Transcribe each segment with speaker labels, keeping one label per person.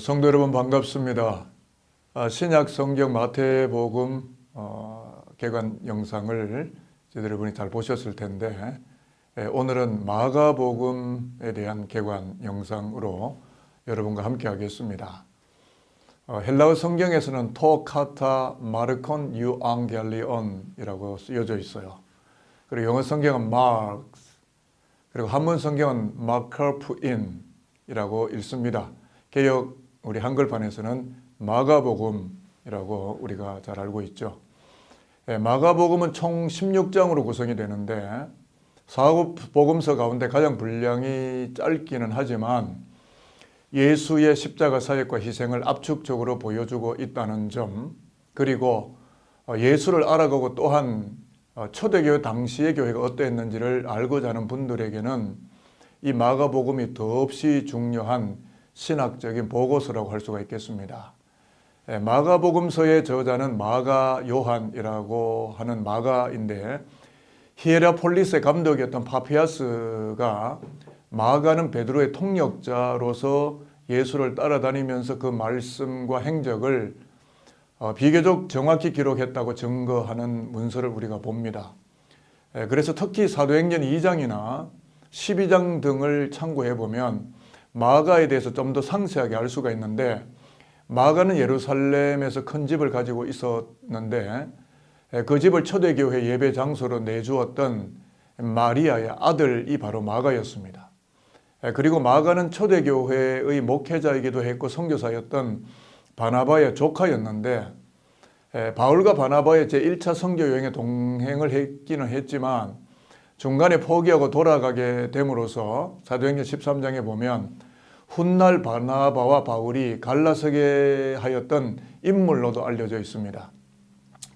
Speaker 1: 성도 여러분 반갑습니다. 신약 성경 마태복음 개관 영상을 저희들 여러분이 잘 보셨을 텐데 오늘은 마가복음에 대한 개관 영상으로 여러분과 함께 하겠습니다. 헬라어 성경에서는 토카타 마르콘 유앙겔리온이라고 쓰여져 있어요. 그리고 영어 성경은 마크스, 그리고 한문 성경은 마커프인이라고 읽습니다. 개역 우리 한글판에서는 마가복음이라고 우리가 잘 알고 있죠. 마가복음은 총 16장으로 구성이 되는데 사복음서 가운데 가장 분량이 짧기는 하지만 예수의 십자가 사역과 희생을 압축적으로 보여주고 있다는 점, 그리고 예수를 알아가고 또한 초대교회 당시의 교회가 어떠했는지를 알고자 하는 분들에게는 이 마가복음이 더없이 중요한 신학적인 보고서라고 할 수가 있겠습니다. 마가복음서의 저자는 마가 요한이라고 하는 마가인데 히에라폴리스의 감독이었던 파피아스가 마가는 베드로의 통역자로서 예수를 따라다니면서 그 말씀과 행적을 비교적 정확히 기록했다고 증거하는 문서를 우리가 봅니다. 그래서 특히 사도행전 2장이나 12장 등을 참고해 보면 마가에 대해서 좀 더 상세하게 알 수가 있는데, 마가는 예루살렘에서 큰 집을 가지고 있었는데 그 집을 초대교회 예배 장소로 내주었던 마리아의 아들이 바로 마가였습니다. 그리고 마가는 초대교회의 목회자이기도 했고 선교사였던 바나바의 조카였는데 바울과 바나바의 제1차 선교 여행에 동행을 했기는 했지만 중간에 포기하고 돌아가게 됨으로써 사도행전 13장에 보면 훗날 바나바와 바울이 갈라서게 하였던 인물로도 알려져 있습니다.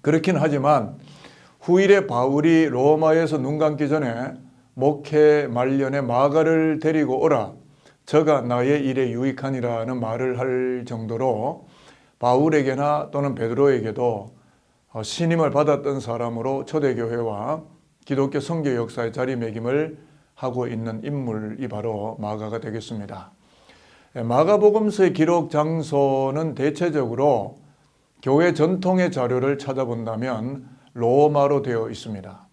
Speaker 1: 그렇긴 하지만 후일에 바울이 로마에서 눈 감기 전에 목회 말년에 마가를 데리고 오라, 저가 나의 일에 유익하니라는 말을 할 정도로 바울에게나 또는 베드로에게도 신임을 받았던 사람으로 초대교회와 기독교 선교 역사의 자리매김을 하고 있는 인물이 바로 마가가 되겠습니다. 마가복음서의 기록 장소는 대체적으로 교회 전통의 자료를 찾아본다면 로마로 되어 있습니다.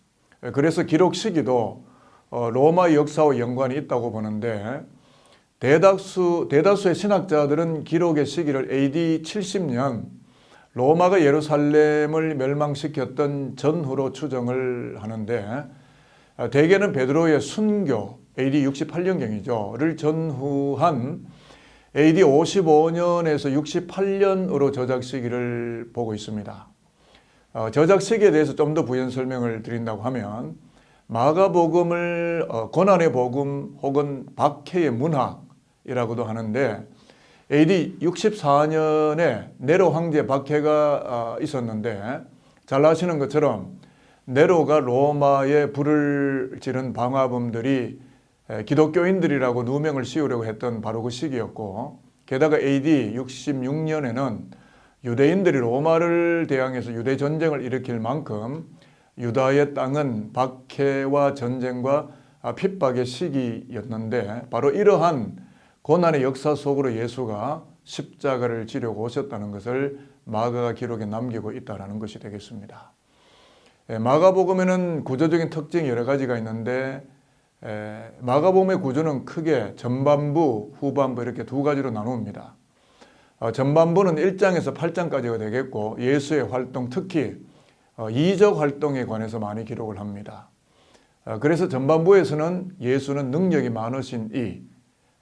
Speaker 1: 그래서 기록 시기도 로마 역사와 연관이 있다고 보는데 대다수의 신학자들은 기록의 시기를 AD 70년 로마가 예루살렘을 멸망시켰던 전후로 추정을 하는데 대개는 베드로의 순교 AD 68년경이죠.를 전후한 AD 55년에서 68년으로 저작 시기를 보고 있습니다. 저작 시기에 대해서 좀 더 부연 설명을 드린다고 하면 마가복음을 고난의 복음 혹은 박해의 문학이라고도 하는데 AD 64년에 네로 황제 박해가 있었는데 잘 아시는 것처럼 네로가 로마에 불을 지른 방화범들이 기독교인들이라고 누명을 씌우려고 했던 바로 그 시기였고, 게다가 AD 66년에는 유대인들이 로마를 대항해서 유대 전쟁을 일으킬 만큼 유다의 땅은 박해와 전쟁과 핍박의 시기였는데 바로 이러한 고난의 역사 속으로 예수가 십자가를 지려고 오셨다는 것을 마가가 기록에 남기고 있다는 것이 되겠습니다. 마가복음에는 구조적인 특징이 여러 가지가 있는데 마가복음의 구조는 크게 전반부, 후반부 이렇게 두 가지로 나눕니다. 전반부는 1장에서 8장까지가 되겠고 예수의 활동, 특히 이적 활동에 관해서 많이 기록을 합니다. 그래서 전반부에서는 예수는 능력이 많으신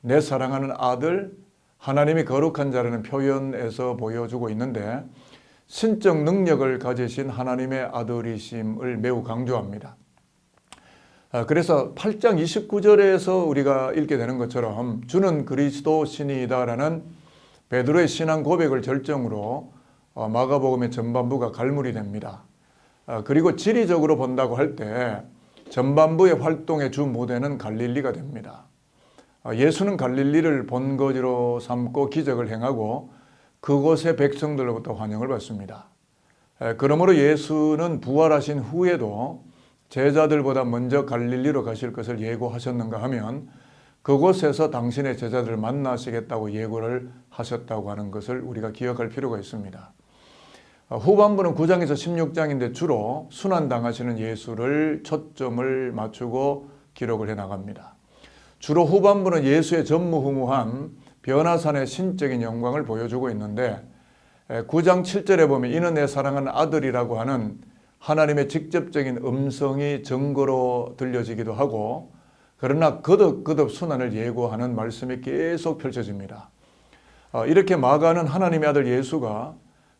Speaker 1: 내 사랑하는 아들, 하나님이 거룩한 자라는 표현에서 보여주고 있는데 신적 능력을 가지신 하나님의 아들이심을 매우 강조합니다. 그래서 8장 29절에서 우리가 읽게 되는 것처럼 주는 그리스도 신이다라는 베드로의 신앙 고백을 절정으로 마가복음의 전반부가 갈무리 됩니다. 그리고 지리적으로 본다고 할 때 전반부의 활동의 주 무대는 갈릴리가 됩니다. 예수는 갈릴리를 본거지로 삼고 기적을 행하고 그곳의 백성들로부터 환영을 받습니다. 그러므로 예수는 부활하신 후에도 제자들보다 먼저 갈릴리로 가실 것을 예고하셨는가 하면 그곳에서 당신의 제자들을 만나시겠다고 예고를 하셨다고 하는 것을 우리가 기억할 필요가 있습니다. 후반부는 9장에서 16장인데 주로 순환당하시는 예수를 초점을 맞추고 기록을 해나갑니다. 주로 후반부는 예수의 전무후무한 변화산의 신적인 영광을 보여주고 있는데 9장 7절에 보면 이는 내 사랑하는 아들이라고 하는 하나님의 직접적인 음성이 증거로 들려지기도 하고, 그러나 거듭 순환을 예고하는 말씀이 계속 펼쳐집니다. 이렇게 마가는 하나님의 아들 예수가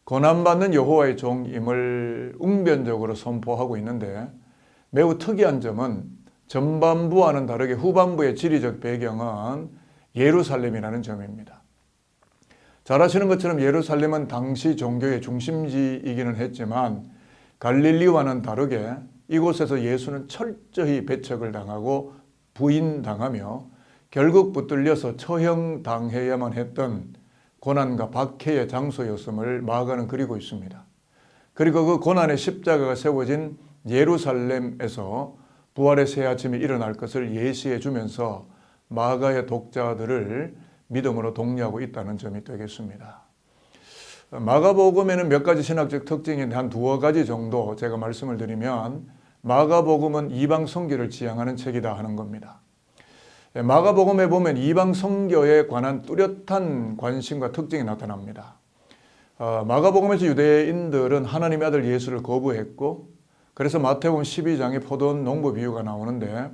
Speaker 1: 고난받는 여호와의 종임을 웅변적으로 선포하고 있는데, 매우 특이한 점은 전반부와는 다르게 후반부의 지리적 배경은 예루살렘이라는 점입니다. 잘 아시는 것처럼 예루살렘은 당시 종교의 중심지이기는 했지만 갈릴리와는 다르게 이곳에서 예수는 철저히 배척을 당하고 부인당하며 결국 붙들려서 처형당해야만 했던 고난과 박해의 장소였음을 마가는 그리고 있습니다. 그리고 그 고난의 십자가가 세워진 예루살렘에서 부활의 새 아침이 일어날 것을 예시해 주면서 마가의 독자들을 믿음으로 독려하고 있다는 점이 되겠습니다. 마가복음에는 몇 가지 신학적 특징이 한 두어 가지 정도 제가 말씀을 드리면, 마가복음은 이방 선교를 지향하는 책이다 하는 겁니다. 마가복음에 보면 이방 선교에 관한 뚜렷한 관심과 특징이 나타납니다. 마가복음에서 유대인들은 하나님의 아들 예수를 거부했고, 그래서 마태복음 12장에 포도원 농부 비유가 나오는데,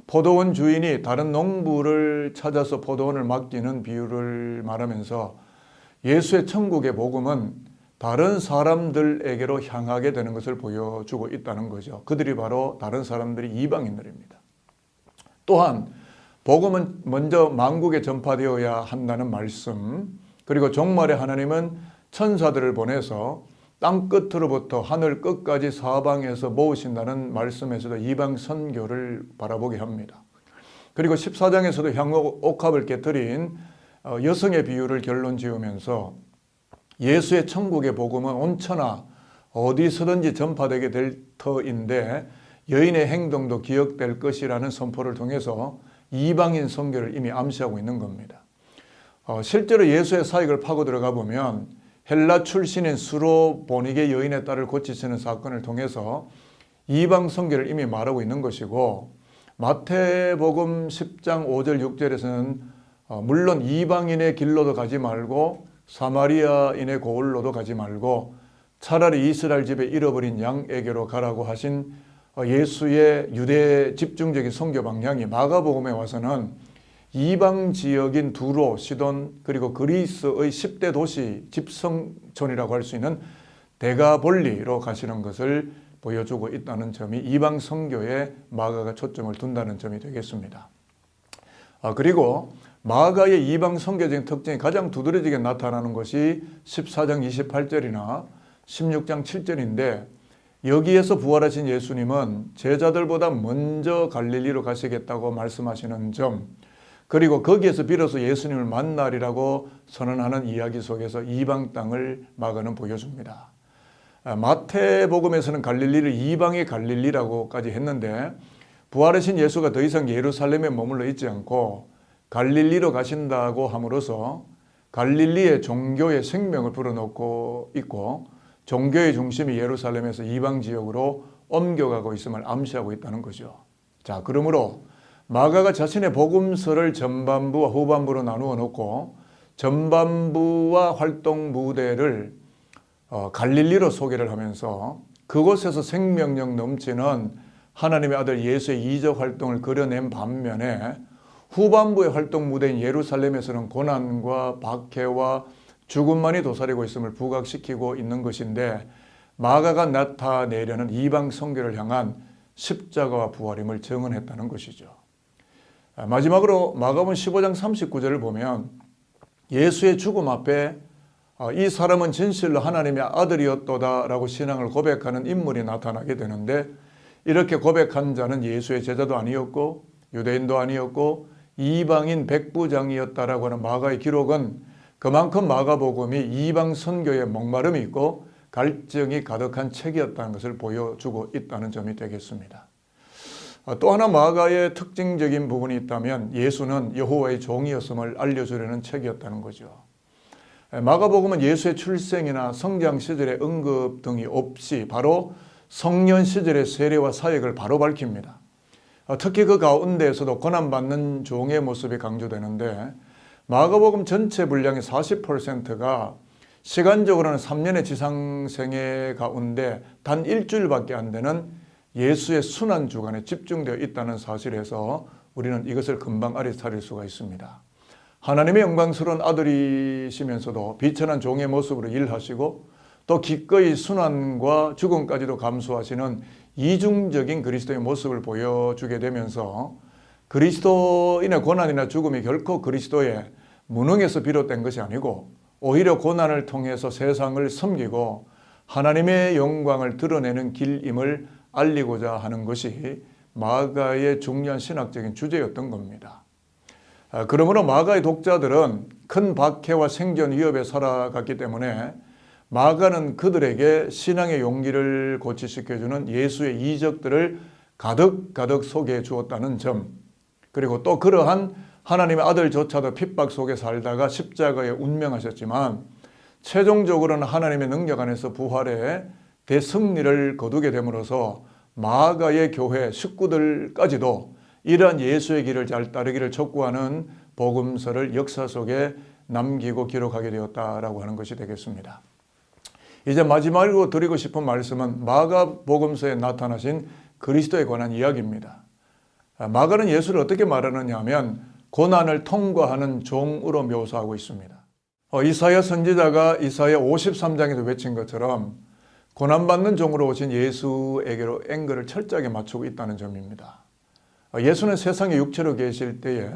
Speaker 1: 포도원 주인이 다른 농부를 찾아서 포도원을 맡기는 비유를 말하면서 예수의 천국의 복음은 다른 사람들에게로 향하게 되는 것을 보여주고 있다는 거죠. 그들이 바로 다른 사람들이 이방인들입니다. 또한 복음은 먼저 만국에 전파되어야 한다는 말씀, 그리고 종말에 하나님은 천사들을 보내서 땅 끝으로부터 하늘 끝까지 사방에서 모으신다는 말씀에서도 이방 선교를 바라보게 합니다. 그리고 14장에서도 향후 옥합을 깨뜨린 여성의 비유를 결론 지으면서 예수의 천국의 복음은 온천하 어디서든지 전파되게 될 터인데 여인의 행동도 기억될 것이라는 선포를 통해서 이방인 선교를 이미 암시하고 있는 겁니다. 실제로 예수의 사역을 파고 들어가 보면 헬라 출신인 수로보니게 여인의 딸을 고치시는 사건을 통해서 이방 선교를 이미 말하고 있는 것이고, 마태복음 10장 5절 6절에서는 물론 이방인의 길로도 가지 말고 사마리아인의 고을로도 가지 말고 차라리 이스라엘 집에 잃어버린 양에게로 가라고 하신 예수의 유대 집중적인 선교 방향이 마가복음에 와서는 이방 지역인 두로, 시돈, 그리고 그리스의 10대 도시 집성촌이라고 할 수 있는 데가볼리로 가시는 것을 보여주고 있다는 점이 이방 선교에 마가가 초점을 둔다는 점이 되겠습니다. 그리고 마가의 이방 선교적인 특징이 가장 두드러지게 나타나는 것이 14장 28절이나 16장 7절인데, 여기에서 부활하신 예수님은 제자들보다 먼저 갈릴리로 가시겠다고 말씀하시는 점, 그리고 거기에서 비로소 예수님을 만나리라고 선언하는 이야기 속에서 이방 땅을 마가는 보여줍니다. 마태복음에서는 갈릴리를 이방의 갈릴리라고까지 했는데, 부활하신 예수가 더 이상 예루살렘에 머물러 있지 않고 갈릴리로 가신다고 함으로써 갈릴리의 종교의 생명을 불어넣고 있고, 종교의 중심이 예루살렘에서 이방 지역으로 옮겨가고 있음을 암시하고 있다는 거죠. 자, 그러므로 마가가 자신의 복음서를 전반부와 후반부로 나누어 놓고 전반부와 활동 무대를 갈릴리로 소개를 하면서 그곳에서 생명력 넘치는 하나님의 아들 예수의 이적 활동을 그려낸 반면에, 후반부의 활동 무대인 예루살렘에서는 고난과 박해와 죽음만이 도사리고 있음을 부각시키고 있는 것인데, 마가가 나타내려는 이방 선교를 향한 십자가와 부활임을 증언했다는 것이죠. 마지막으로 마가복음 15장 39절을 보면 예수의 죽음 앞에 이 사람은 진실로 하나님의 아들이었도다 라고 신앙을 고백하는 인물이 나타나게 되는데, 이렇게 고백한 자는 예수의 제자도 아니었고 유대인도 아니었고 이방인 백부장이었다라고 하는 마가의 기록은 그만큼 마가복음이 이방 선교에 목마름이 있고 갈증이 가득한 책이었다는 것을 보여주고 있다는 점이 되겠습니다. 또 하나 마가의 특징적인 부분이 있다면 예수는 여호와의 종이었음을 알려주려는 책이었다는 거죠. 마가복음은 예수의 출생이나 성장 시절의 언급 등이 없이 바로 성년 시절의 세례와 사역을 바로 밝힙니다. 특히 그 가운데에서도 고난받는 종의 모습이 강조되는데 마가복음 전체 분량의 40%가 시간적으로는 3년의 지상생애 가운데 단 일주일밖에 안 되는 예수의 순환 주간에 집중되어 있다는 사실에서 우리는 이것을 금방 알아차릴 수가 있습니다. 하나님의 영광스러운 아들이시면서도 비천한 종의 모습으로 일하시고 또 기꺼이 순환과 죽음까지도 감수하시는 이중적인 그리스도의 모습을 보여주게 되면서 그리스도인의 고난이나 죽음이 결코 그리스도의 무능에서 비롯된 것이 아니고 오히려 고난을 통해서 세상을 섬기고 하나님의 영광을 드러내는 길임을 알리고자 하는 것이 마가의 중요한 신학적인 주제였던 겁니다. 그러므로 마가의 독자들은 큰 박해와 생존 위협에 살아갔기 때문에 마가는 그들에게 신앙의 용기를 고취시켜주는 예수의 이적들을 가득가득 소개해 주었다는 점, 그리고 또 그러한 하나님의 아들조차도 핍박 속에 살다가 십자가에 운명하셨지만 최종적으로는 하나님의 능력 안에서 부활의 대승리를 거두게 됨으로써 마가의 교회 식구들까지도 이러한 예수의 길을 잘 따르기를 촉구하는 복음서를 역사 속에 남기고 기록하게 되었다라고 하는 것이 되겠습니다. 이제 마지막으로 드리고 싶은 말씀은 마가복음서에 나타나신 그리스도에 관한 이야기입니다. 마가는 예수를 어떻게 말하느냐 하면 고난을 통과하는 종으로 묘사하고 있습니다. 이사야 선지자가 이사야 53장에도 외친 것처럼 고난받는 종으로 오신 예수에게로 앵글을 철저하게 맞추고 있다는 점입니다. 예수는 세상에 육체로 계실 때에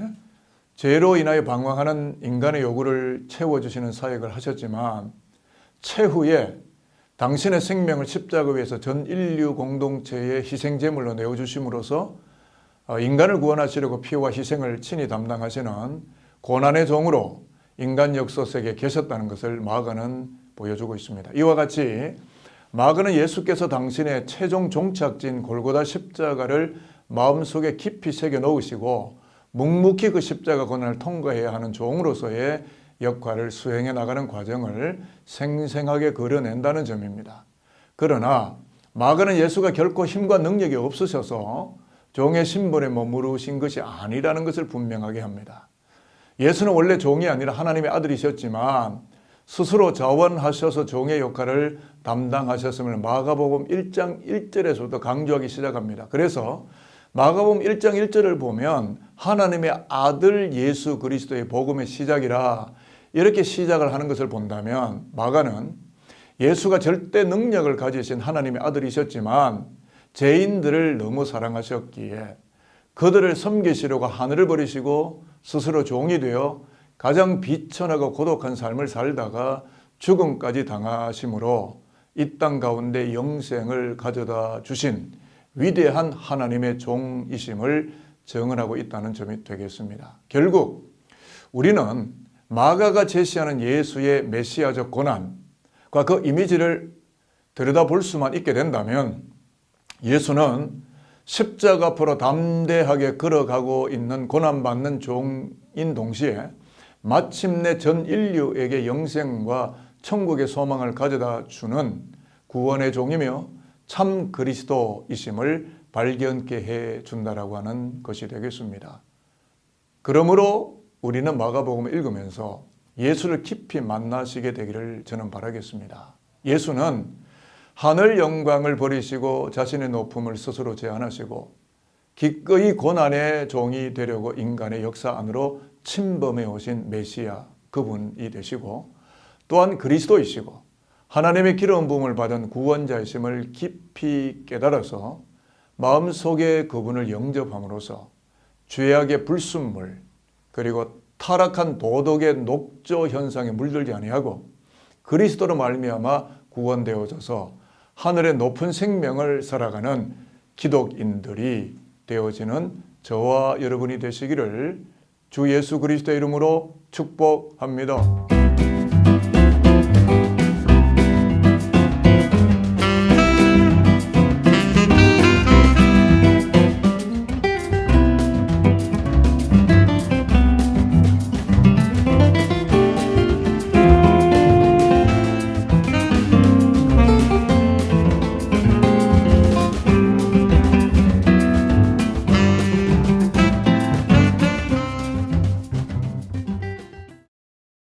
Speaker 1: 죄로 인하여 방황하는 인간의 요구를 채워주시는 사역을 하셨지만 최후에 당신의 생명을 십자가 위에서 전 인류 공동체의 희생제물로 내어주심으로써 인간을 구원하시려고 피와 희생을 친히 담당하시는 고난의 종으로 인간 역사 속에 계셨다는 것을 마가는 보여주고 있습니다. 이와 같이 마가는 예수께서 당신의 최종 종착지인 골고다 십자가를 마음속에 깊이 새겨 넣으시고 묵묵히 그 십자가 고난을 통과해야 하는 종으로서의 역할을 수행해 나가는 과정을 생생하게 그려낸다는 점입니다. 그러나 마가는 예수가 결코 힘과 능력이 없으셔서 종의 신분에 머무르신 것이 아니라는 것을 분명하게 합니다. 예수는 원래 종이 아니라 하나님의 아들이셨지만 스스로 자원하셔서 종의 역할을 담당하셨음을 마가복음 1장 1절에서도 강조하기 시작합니다. 그래서 마가복음 1장 1절을 보면 하나님의 아들 예수 그리스도의 복음의 시작이라 이렇게 시작을 하는 것을 본다면 마가는 예수가 절대 능력을 가지신 하나님의 아들이셨지만 죄인들을 너무 사랑하셨기에 그들을 섬기시려고 하늘을 버리시고 스스로 종이 되어 가장 비천하고 고독한 삶을 살다가 죽음까지 당하심으로 이 땅 가운데 영생을 가져다 주신 위대한 하나님의 종이심을 증언하고 있다는 점이 되겠습니다. 결국 우리는 마가가 제시하는 예수의 메시아적 고난과 그 이미지를 들여다볼 수만 있게 된다면 예수는 십자가 앞으로 담대하게 걸어가고 있는 고난받는 종인 동시에 마침내 전 인류에게 영생과 천국의 소망을 가져다 주는 구원의 종이며 참 그리스도이심을 발견케 해 준다라고 하는 것이 되겠습니다. 그러므로 우리는 마가복음을 읽으면서 예수를 깊이 만나시게 되기를 저는 바라겠습니다. 예수는 하늘 영광을 버리시고 자신의 높음을 스스로 제한하시고 기꺼이 고난의 종이 되려고 인간의 역사 안으로 침범해 오신 메시아 그분이 되시고 또한 그리스도이시고 하나님의 기름 부음을 받은 구원자이심을 깊이 깨달아서 마음속에 그분을 영접함으로써 죄악의 불순물 그리고 타락한 도덕의 녹조 현상에 물들지 아니하고 그리스도로 말미암아 구원되어져서 하늘의 높은 생명을 살아가는 기독인들이 되어지는 저와 여러분이 되시기를 주 예수 그리스도의 이름으로 축복합니다.